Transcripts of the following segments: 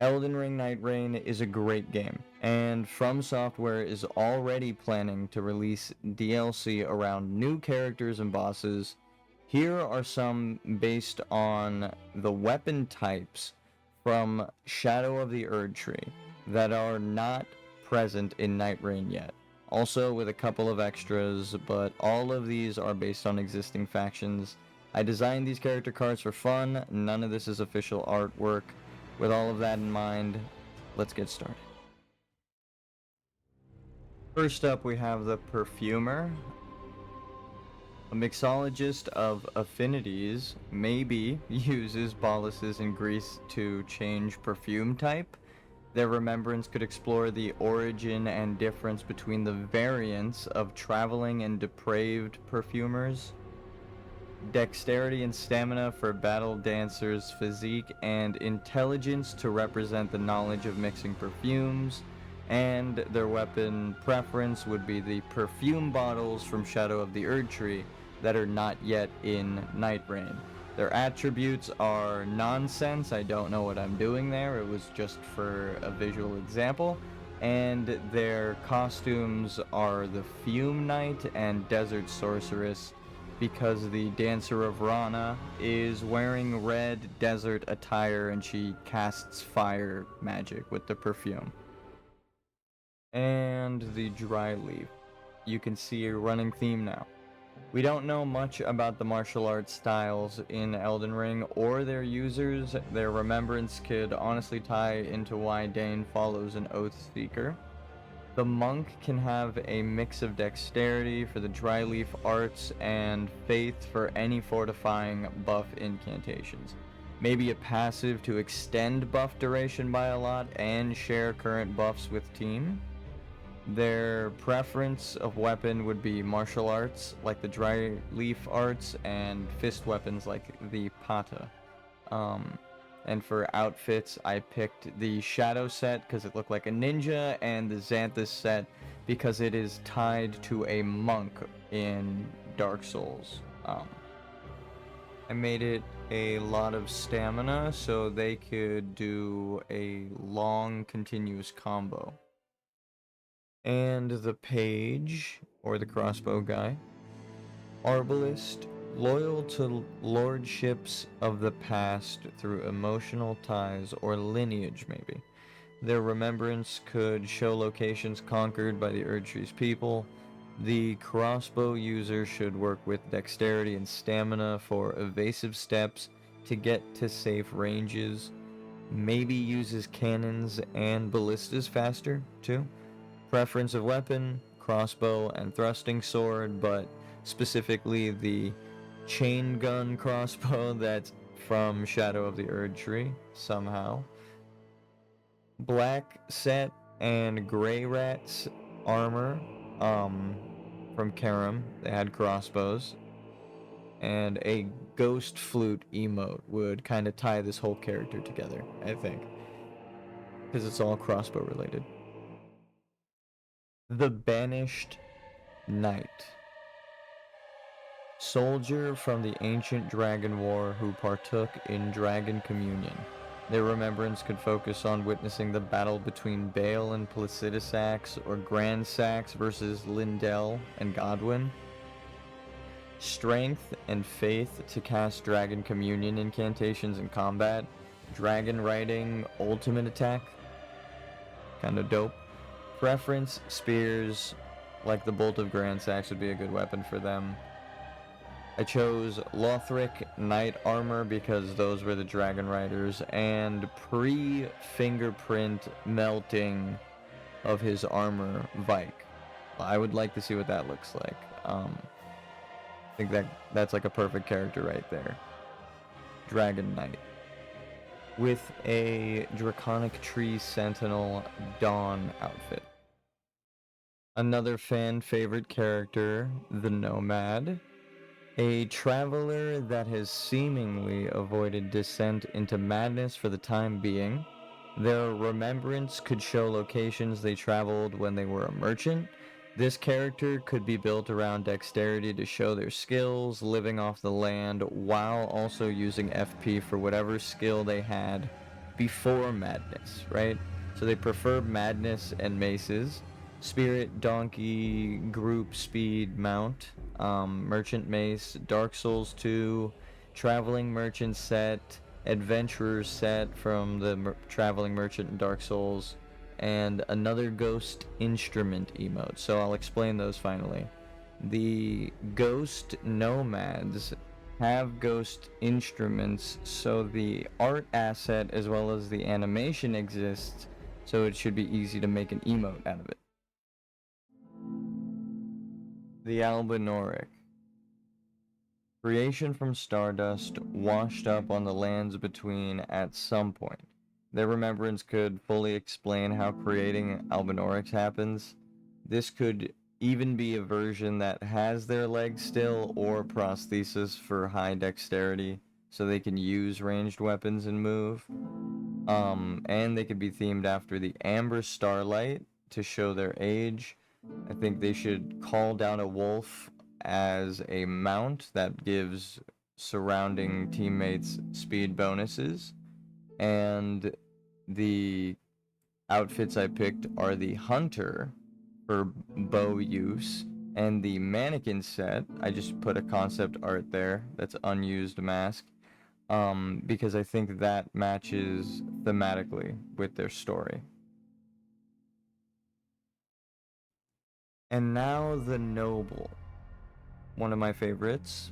Elden Ring Nightreign is a great game, and FromSoftware is already planning to release DLC around new characters and bosses. Here are some based on the weapon types from Shadow of the Erdtree that are not present in Nightreign yet. Also with a couple of extras, but all of these are based on existing factions. I designed these character cards for fun, none of this is official artwork. With all of that in mind, let's get started. First up, we have the Perfumer. A mixologist of affinities maybe uses boluses in Greece to change perfume type. Their remembrance could explore the origin and difference between the variants of traveling and depraved perfumers. Dexterity and stamina for battle dancers, physique and intelligence to represent the knowledge of mixing perfumes, and their weapon preference would be the perfume bottles from Shadow of the Erdtree that are not yet in Nightreign. Their attributes are nonsense, I don't know what I'm doing there, it was just for a visual example, and their costumes are the Fume Knight and Desert Sorceress, because the Dancer of Rana is wearing red desert attire and she casts fire magic with the perfume. And the Dryleaf. You can see a running theme now. We don't know much about the martial arts styles in Elden Ring or their users. Their remembrance could honestly tie into why Dane follows an Oathseeker. The monk can have a mix of dexterity for the Dryleaf arts and faith for any fortifying buff incantations. Maybe a passive to extend buff duration by a lot and share current buffs with team. Their preference of weapon would be martial arts like the Dryleaf arts and fist weapons like the Pata. And for outfits, I picked the Shadow set because it looked like a ninja, and the Xanthus set because it is tied to a monk in Dark Souls. I made it a lot of stamina so they could do a long continuous combo. And the page, or the crossbow guy, Arbalist, loyal to lordships of the past through emotional ties or lineage, maybe. Their remembrance could show locations conquered by the Erdtree's people. The crossbow user should work with dexterity and stamina for evasive steps to get to safe ranges. Maybe uses cannons and ballistas faster, too. Preference of weapon, crossbow and thrusting sword, but specifically the chain gun crossbow that's from Shadow of the Erdtree, somehow. Black set and gray rat's armor, from Karam. They had crossbows. And a ghost flute emote would kind of tie this whole character together, I think. Because it's all crossbow related. The Banished Knight. Soldier from the ancient dragon war who partook in dragon communion. Their remembrance could focus on witnessing the battle between Bale and Placidusax, or Grand Sax versus Lindell and Godwyn. Strength and faith to cast dragon communion incantations in combat. Dragon riding ultimate attack. Kinda dope. Preference, spears, like the Bolt of Grand Sax would be a good weapon for them. I chose Lothric Knight Armor because those were the Dragon Riders, and pre-fingerprint melting of his armor, Vike. I would like to see what that looks like. I think that's like a perfect character right there. Dragon Knight. With a Draconic Tree Sentinel Dawn outfit. Another fan favorite character, the Nomad. A traveler that has seemingly avoided descent into madness for the time being. Their remembrance could show locations they traveled when they were a merchant. This character could be built around dexterity to show their skills, living off the land, while also using FP for whatever skill they had. before madness, right? So they prefer madness and maces. Spirit, donkey, group, speed, mount, merchant mace, Dark Souls 2, traveling merchant set, adventurer set from the traveling merchant in Dark Souls, and another ghost instrument emote. So I'll explain those finally. The ghost nomads have ghost instruments, so the art asset as well as the animation exists, so it should be easy to make an emote out of it. The Albinauric. Creation from stardust, washed up on the lands between at some point. Their remembrance could fully explain how creating Albinaurics happens. This could even be a version that has their legs still or prosthesis for high dexterity so they can use ranged weapons and move. And they could be themed after the Amber Starlight to show their age. I think they should call down a wolf as a mount that gives surrounding teammates speed bonuses. And the outfits I picked are the Hunter for bow use and the Mannequin set. I just put a concept art there that's unused mask because I think that matches thematically with their story. And now the Noble, one of my favorites.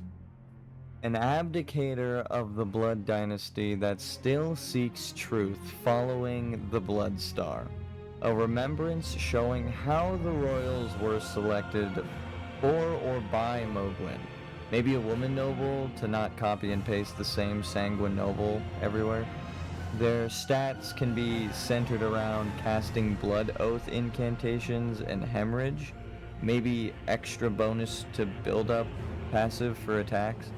An abdicator of the Blood Dynasty that still seeks truth following the Blood Star. A remembrance showing how the royals were selected for or by Moglin. Maybe a woman noble to not copy and paste the same sanguine noble everywhere. Their stats can be centered around casting Blood Oath incantations and hemorrhage. Maybe extra bonus to build up passive for attacks.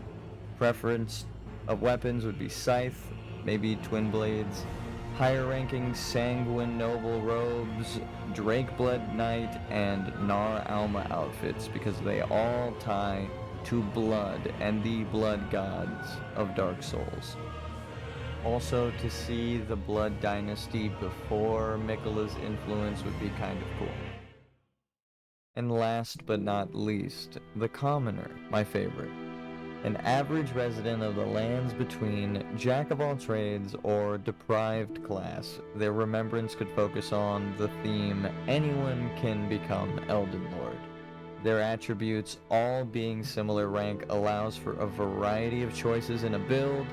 Preference of weapons would be Scythe, maybe Twin Blades. Higher ranking Sanguine Noble robes, Drake Blood Knight, and Nar Alma outfits because they all tie to blood and the blood gods of Dark Souls. Also, to see the Blood Dynasty before Miquella's influence would be kind of cool. And last but not least, the Commoner, my favorite. An average resident of the lands between, jack of all trades, or deprived class. Their remembrance could focus on the theme, anyone can become Elden Lord. Their attributes, all being similar rank, allows for a variety of choices in a build.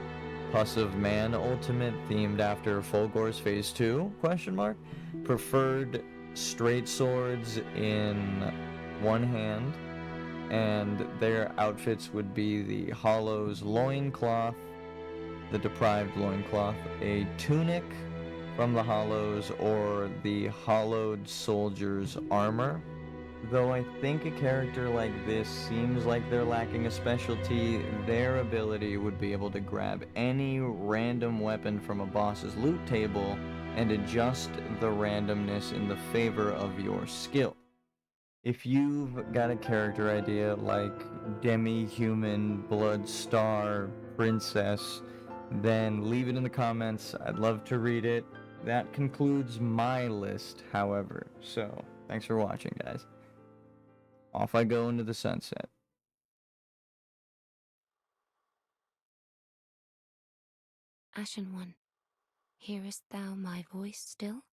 Pussive Man ultimate themed after Fulgor's Phase 2? Preferred straight swords in one hand, and their outfits would be the Hollow's loincloth, the Deprived loincloth, a tunic from the Hollows, or the Hollowed Soldier's armor. Though I think a character like this seems like they're lacking a specialty, their ability would be able to grab any random weapon from a boss's loot table and adjust the randomness in the favor of your skill. If you've got a character idea like Demi-human, Blood Star, Princess, then leave it in the comments. I'd love to read it. That concludes my list, however. So, thanks for watching, guys. Off I go into the sunset. Ashen One, hearest thou my voice still?